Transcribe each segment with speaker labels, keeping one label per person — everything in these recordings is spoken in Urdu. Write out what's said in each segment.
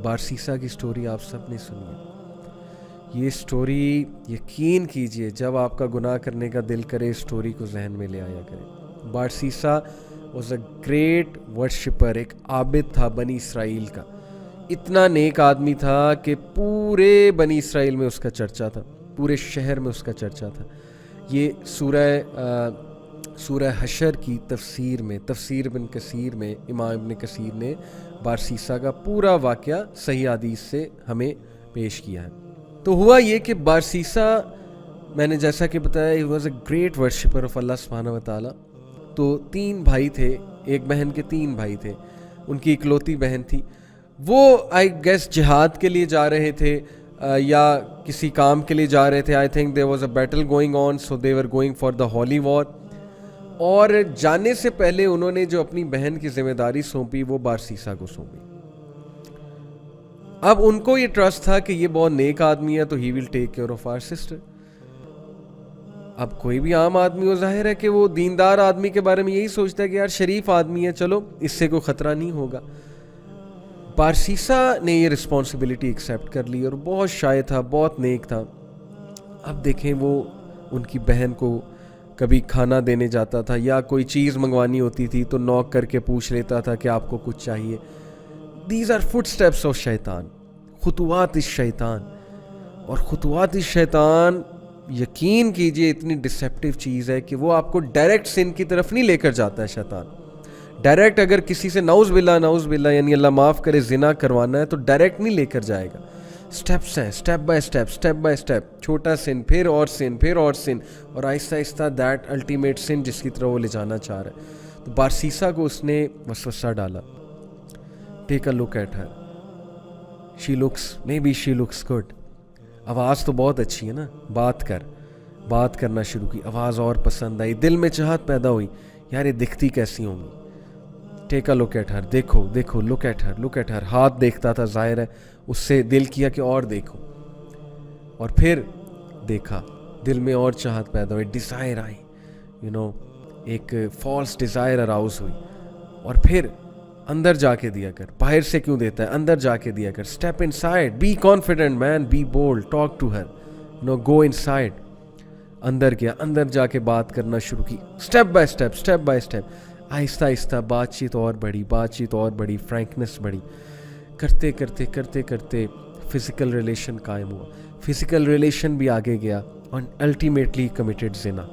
Speaker 1: بارسیسا کی سٹوری آپ سب نے سنی ہے. یہ سٹوری یقین کیجئے جب آپ کا گناہ کرنے کا دل کرے اس سٹوری کو ذہن میں لے آیا کرے. بارسیسا واز اے گریٹ ورشپر, ایک عابد تھا بنی اسرائیل کا. اتنا نیک آدمی تھا کہ پورے بنی اسرائیل میں اس کا چرچا تھا, پورے شہر میں اس کا چرچا تھا. یہ سورہ حشر کی تفسیر میں, تفسیر ابن کثیر میں, امام ابن کثیر نے بارسیسا کا پورا واقعہ صحیح حدیث سے ہمیں پیش کیا ہے. تو ہوا یہ کہ بارسیسا, میں نے جیسا کہ بتایا, he was a great worshipper of اللہ سبحانہ و تعالیٰ. تو 3 بھائی تھے, ایک بہن کے 3 بھائی تھے, ان کی اکلوتی بہن تھی. وہ آئی گیس جہاد کے لیے جا رہے تھے یا کسی کام کے لیے جا رہے تھے. I think there was a battle going on, so they were going for the holy war. اور جانے سے پہلے انہوں نے جو اپنی بہن کی ذمہ داری سونپی وہ بارسیسا کو سونپی. اب ان کو یہ ٹرسٹ تھا کہ یہ بہت نیک آدمی ہے تو he will take care of our sister. اب کوئی بھی عام آدمی ہو, ظاہر ہے کہ وہ دیندار آدمی کے بارے میں یہی سوچتا ہے کہ یار شریف آدمی ہے, چلو اس سے کوئی خطرہ نہیں ہوگا. بارسیسا نے یہ رسپانسبلٹی ایکسیپٹ کر لی اور بہت شائع تھا, بہت نیک تھا. اب دیکھیں وہ ان کی بہن کو کبھی کھانا دینے جاتا تھا یا کوئی چیز منگوانی ہوتی تھی تو نوک کر کے پوچھ لیتا تھا کہ آپ کو کچھ چاہیے. These are footsteps of شیطان, خطوات الشیطان. اور خطوات الشیطان یقین کیجئے اتنی ڈسیپٹیو چیز ہے کہ وہ آپ کو ڈائریکٹ سن کی طرف نہیں لے کر جاتا ہے شیطان. ڈائریکٹ اگر کسی سے نعوذ باللہ یعنی اللہ معاف کرے زنا کروانا ہے تو ڈائریکٹ نہیں لے کر جائے گا. سٹیپس ہیں, سٹیپ بائی سٹیپ, چھوٹا سن, پھر اور سن, پھر اور سن, اور آہستہ آہستہ دیٹ الٹیمیٹ سن جس کی طرف وہ لے جانا چاہ رہا ہے. تو بارسیسا کو اس نے وسوسہ ڈالا. Take a look at her, she looks good. آواز تو بہت اچھی ہے نا, بات کرنا شروع کی, آواز اور پسند آئی, دل میں چاہت پیدا ہوئی یار یہ دکھتی کیسی ہوں گی. ٹیک اے لک ایٹ ہر, دیکھو لک ایٹ ہر. ہاتھ دیکھتا تھا, ظاہر ہے اس سے دل کیا کہ اور دیکھو, اور پھر دیکھا, دل میں اور چاہت پیدا ہوئی, ڈیزائر آئی, ایک فالس ڈیزائر اراؤز ہوئی. اور پھر اندر جا کے دیا کر, باہر سے کیوں دیتا ہے, اندر جا کے دیا کر. Step inside, be confident man, be bold, talk to her, go inside. اندر گیا, اندر جا کے بات کرنا شروع کی, اسٹیپ بائی اسٹیپ. آہستہ آہستہ بات چیت اور بڑھی, فرینکنس بڑھی. کرتے کرتے فزیکل ریلیشن قائم ہوا. فزیکل ریلیشن بھی آگے گیا اور الٹیمیٹلی کمیٹڈ زنا.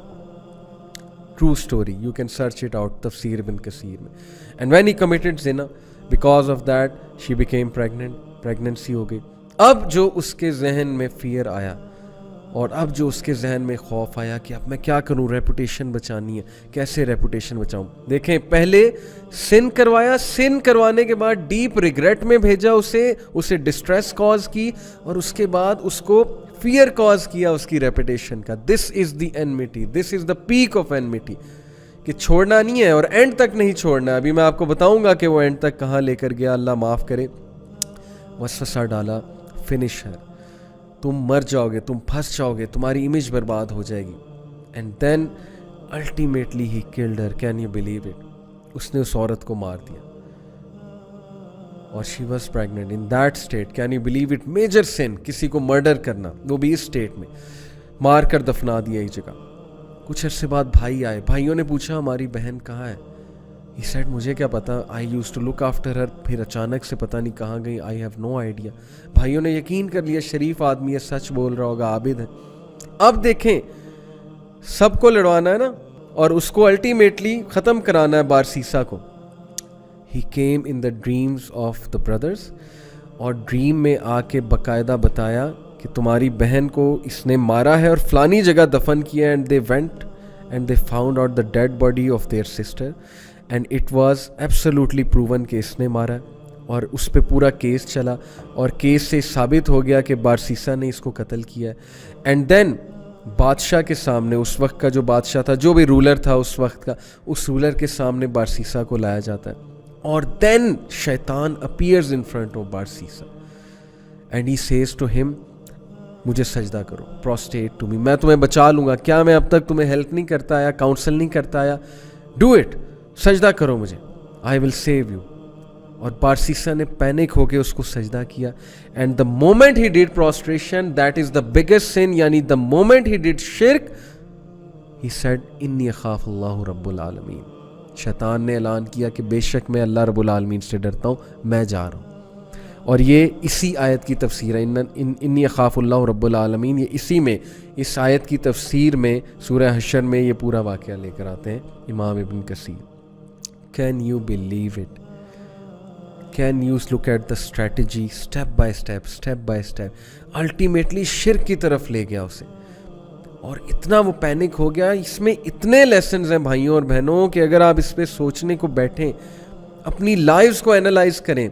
Speaker 1: True story, you can search it out, تفسیر ابن کثیر میں. اینڈ وین ہی کمیٹڈ زنا, because of that she became pregnancy ہو گئی. اب جو اس کے ذہن میں فیئر آیا اور اب جو اس کے ذہن میں خوف آیا کہ اب میں کیا کروں, ریپوٹیشن بچانی ہے, کیسے ریپوٹیشن بچاؤں. دیکھیں پہلے سن کروایا, سن کروانے کے بعد ڈیپ ریگریٹ میں بھیجا اسے ڈسٹریس کاز کی, اور اس کے بعد اس کو فیئر کاز کیا اس کی ریپوٹیشن کا. دس از دی enmity, this is the peak of enmity, کہ چھوڑنا نہیں ہے اور اینڈ تک نہیں چھوڑنا. ابھی میں آپ کو بتاؤں گا کہ وہ اینڈ تک کہاں لے کر گیا, اللہ معاف کرے. وسوسہ ڈالا, فنش ہے, تم مر جاؤ گے, تم پھنس جاؤ گے, تمہاری امیج برباد ہو جائے گی. And then ultimately he killed her. Can you believe it, اس نے اس عورت کو مار دیا اور she was pregnant in that state. Can you believe it, major sin, کسی کو مرڈر کرنا, وہ بھی اس اسٹیٹ میں, مار کر دفنا دیا ایک جگہ. کچھ عرصے بعد بھائی آئے, بھائیوں نے پوچھا ہماری بہن کہاں ہے. ہی سیڈ مجھے کیا پتا, I used to look after her. پھر اچانک سے پتہ نہیں کہاں گئی, آئی ہیو نو آئیڈیا. بھائیوں نے یقین کر لیا شریف آدمی ہے, سچ بول رہا ہوگا, عابد ہے. اب دیکھیں سب کو لڑوانا ہے نا, اور اس کو الٹیمیٹلی ختم کرانا ہے بارسیسا کو. He came in the dreams of the brothers, اور ڈریم میں آ کے باقاعدہ بتایا کہ تمہاری بہن کو اس نے مارا ہے اور فلانی جگہ دفن کیا. And they went and they found out the dead body of their sister, and it was absolutely proven کہ اس نے مارا. اور اس پہ پورا کیس چلا, اور کیس سے ثابت ہو گیا کہ بارسیسا نے اس کو قتل کیا ہے. اینڈ دین بادشاہ کے سامنے, اس وقت کا جو بادشاہ تھا, جو بھی رولر تھا اس وقت کا, اس رولر کے سامنے بارسیسا کو لایا جاتا ہے. اور دین شیطان appears in front of Barsisa and he says to him, مجھے سجدہ کرو, پروسٹیٹ ٹو می, میں تمہیں بچا لوں گا. کیا میں اب تک تمہیں ہیلپ نہیں کرتا آیا, کاؤنسل نہیں کرتا آیا؟ ڈو اٹ, سجدہ کرو مجھے, آئی ول سیو یو. اور بارسیسا نے پینک ہو کے اس کو سجدہ کیا. And the moment he did prostration, that is the biggest sin, یعنی دا مومنٹ ہی ڈیڈ شرک, ہی سیڈ انی اخاف اللہ رب العالمین. شیطان نے اعلان کیا کہ بے شک میں اللہ رب العالمین سے ڈرتا ہوں, میں جا رہا ہوں. اور یہ اسی آیت کی تفسیر ہے, انی اخاف اللہ رب العالمین. یہ اسی میں اس آیت کی تفسیر میں سورہ حشر میں یہ پورا واقعہ لے کر آتے ہیں امام Ibn Kathir. Can you believe it? Can you look at the strategy step by step. Ultimately شرک کی طرف لے گیا اسے, اور اتنا وہ پینک ہو گیا. اس میں اتنے لیسنز ہیں بھائیوں اور بہنوں کہ اگر آپ اس پہ سوچنے کو بیٹھیں, اپنی لائفز کو اینالائز کریں,